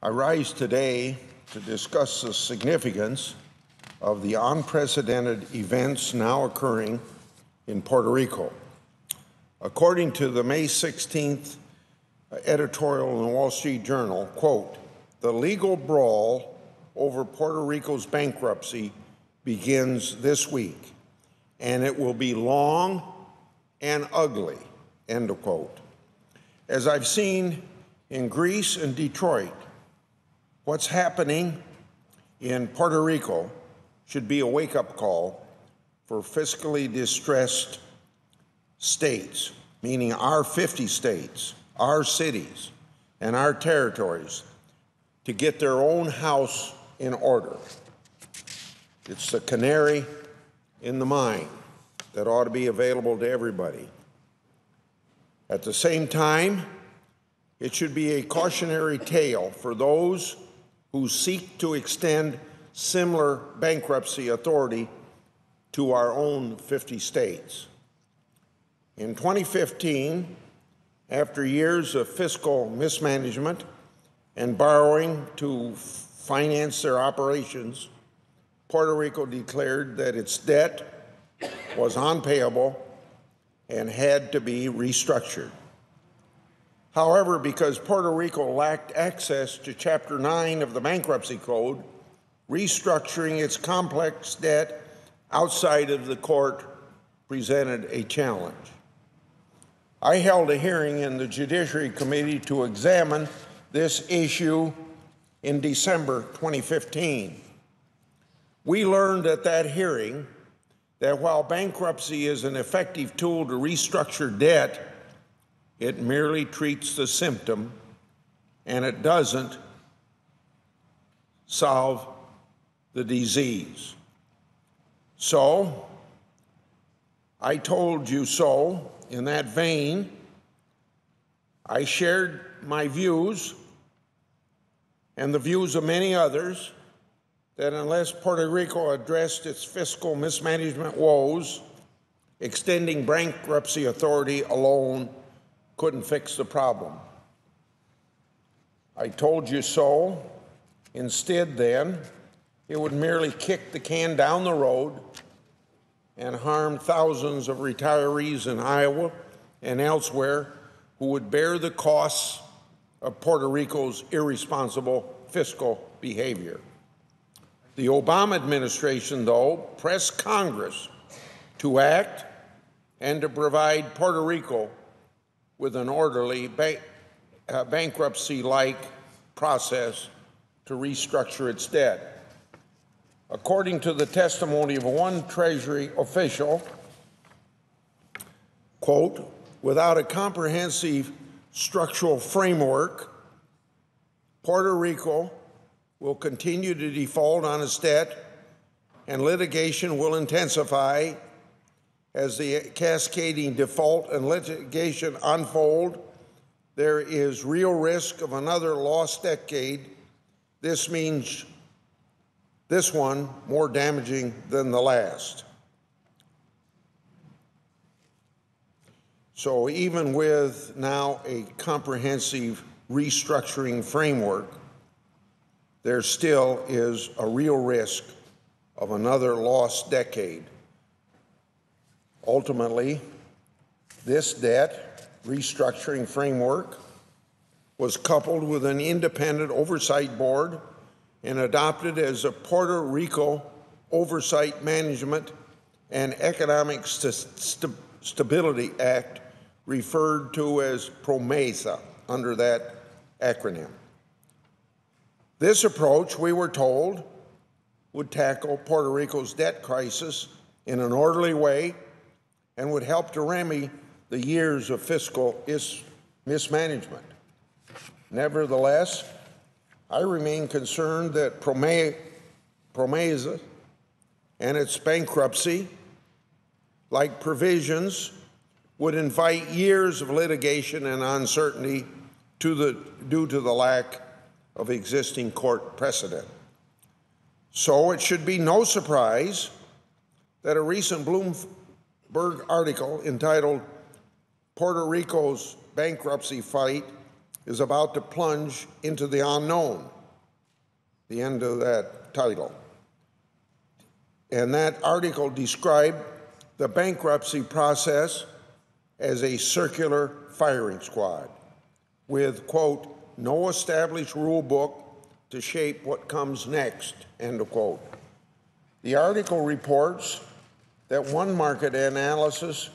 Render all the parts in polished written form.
I rise today to discuss the significance of the unprecedented events now occurring in Puerto Rico. According to the May 16th editorial in the Wall Street Journal, quote, "The legal brawl over Puerto Rico's bankruptcy begins this week, and it will be long and ugly," end of quote. As I've seen in Greece and Detroit, what's happening in Puerto Rico should be a wake-up call for fiscally distressed states, meaning our 50 states, our cities, and our territories, to get their own house in order. It's the canary in the mine that ought to be available to everybody. At the same time, it should be a cautionary tale for those who seek to extend similar bankruptcy authority to our own 50 states. In 2015, after years of fiscal mismanagement and borrowing to finance their operations, Puerto Rico declared that its debt was unpayable and had to be restructured. However, because Puerto Rico lacked access to Chapter 9 of the Bankruptcy Code, restructuring its complex debt outside of the court presented a challenge. I held a hearing in the Judiciary Committee to examine this issue in December 2015. We learned at that hearing that while bankruptcy is an effective tool to restructure debt, it merely treats the symptom, and it doesn't solve the disease. So, I told you so. In that vein, I shared my views and the views of many others that unless Puerto Rico addressed its fiscal mismanagement woes, extending bankruptcy authority alone couldn't fix the problem. I told you so. Instead, then, it would merely kick the can down the road and harm thousands of retirees in Iowa and elsewhere who would bear the costs of Puerto Rico's irresponsible fiscal behavior. The Obama administration, though, pressed Congress to act and to provide Puerto Rico with an orderly bankruptcy-like process to restructure its debt. According to the testimony of one Treasury official, quote, "Without a comprehensive structural framework, Puerto Rico will continue to default on its debt and litigation will intensify. As the cascading default and litigation unfold, there is real risk of another lost decade. This means this one more damaging than the last." So even with now a comprehensive restructuring framework, there still is a real risk of another lost decade. Ultimately, this debt restructuring framework was coupled with an independent oversight board and adopted as a Puerto Rico Oversight Management and Economic Stability Act, referred to as PROMESA under that acronym. This approach, we were told, would tackle Puerto Rico's debt crisis in an orderly way and would help to remedy the years of fiscal mismanagement. Nevertheless, I remain concerned that PROMESA and its bankruptcy-like provisions would invite years of litigation and uncertainty due to the lack of existing court precedent. So it should be no surprise that a recent Bloomberg article entitled "Puerto Rico's Bankruptcy Fight is about to plunge into the unknown, the end of that title. And that article described the bankruptcy process as a circular firing squad with, quote, no established rule book to shape what comes next, end of quote. The article reports that one market analysis,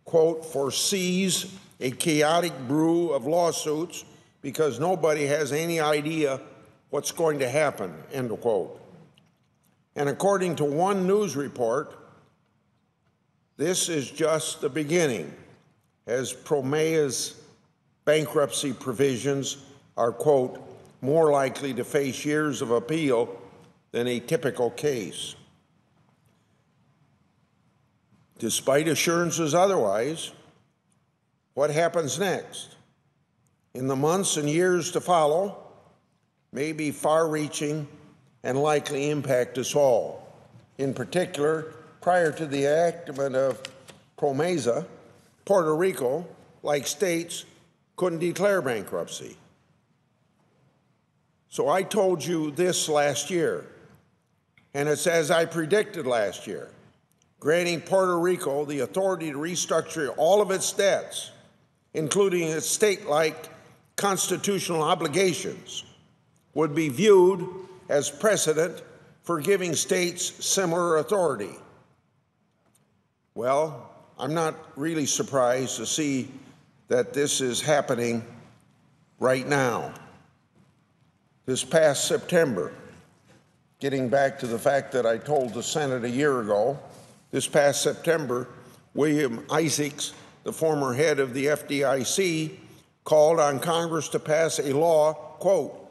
quote, foresees a chaotic brew of lawsuits because nobody has any idea what's going to happen, end of quote. And according to one news report, this is just the beginning, as PROMESA's bankruptcy provisions are, quote, more likely to face years of appeal than a typical case. Despite assurances otherwise, what happens next in the months and years to follow may be far-reaching and likely impact us all. In particular, prior to the enactment of PROMESA, Puerto Rico, like states, couldn't declare bankruptcy. So I told you this last year, and it's as I predicted last year, granting Puerto Rico the authority to restructure all of its debts, including its state-like constitutional obligations, would be viewed as precedent for giving states similar authority. Well, I'm not really surprised to see that this is happening right now. This past September, getting back to the fact that I told the Senate a year ago, this past September, William Isaacs, the former head of the FDIC, called on Congress to pass a law, quote,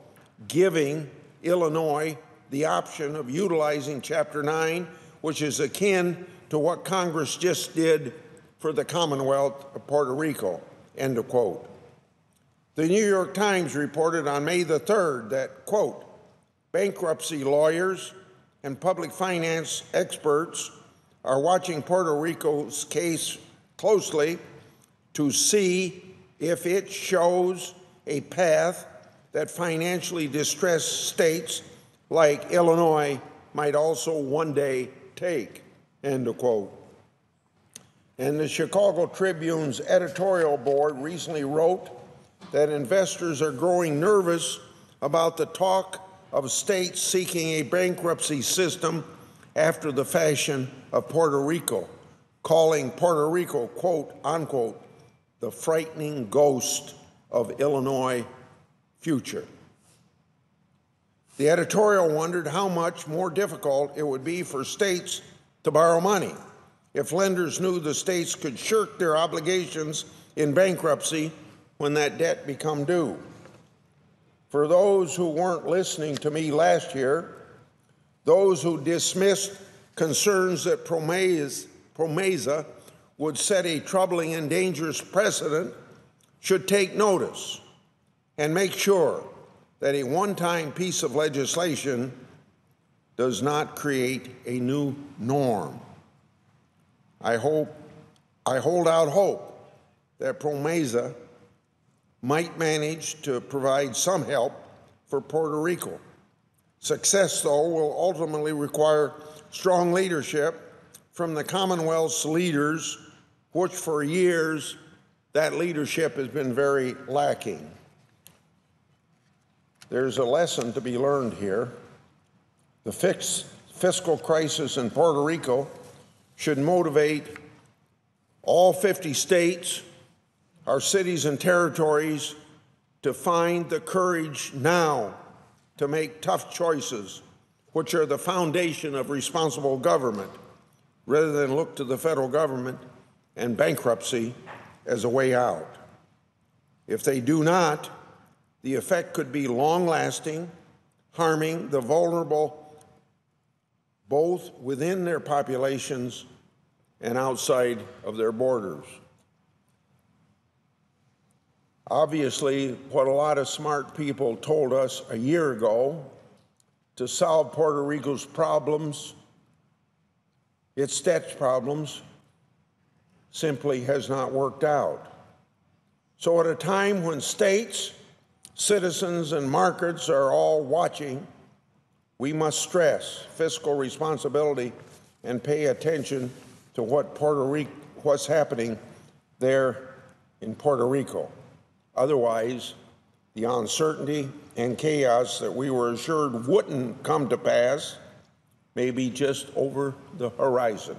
giving Illinois the option of utilizing Chapter 9, which is akin to what Congress just did for the Commonwealth of Puerto Rico, end of quote. The New York Times reported on May the 3rd that, quote, bankruptcy lawyers and public finance experts are watching Puerto Rico's case closely to see if it shows a path that financially distressed states like Illinois might also one day take, end of quote. And the Chicago Tribune's editorial board recently wrote that investors are growing nervous about the talk of states seeking a bankruptcy system after the fashion of Puerto Rico, calling Puerto Rico, quote, unquote, the frightening ghost of Illinois' future. The editorial wondered how much more difficult it would be for states to borrow money if lenders knew the states could shirk their obligations in bankruptcy when that debt become due. For those who weren't listening to me last year, those who dismissed concerns that PROMESA would set a troubling and dangerous precedent should take notice and make sure that a one-time piece of legislation does not create a new norm. I hold out hope that PROMESA might manage to provide some help for Puerto Rico. Success, though, will ultimately require strong leadership from the Commonwealth's leaders, which for years that leadership has been very lacking. There's a lesson to be learned here. The fiscal crisis in Puerto Rico should motivate all 50 states, our cities and territories, to find the courage now to make tough choices, which are the foundation of responsible government, rather than look to the federal government and bankruptcy as a way out. If they do not, the effect could be long-lasting, harming the vulnerable both within their populations and outside of their borders. Obviously, what a lot of smart people told us a year ago to solve Puerto Rico's problems, its debt problems, simply has not worked out. So at a time when states, citizens, and markets are all watching, we must stress fiscal responsibility and pay attention to what's happening there in Puerto Rico. Otherwise, the uncertainty and chaos that we were assured wouldn't come to pass may be just over the horizon.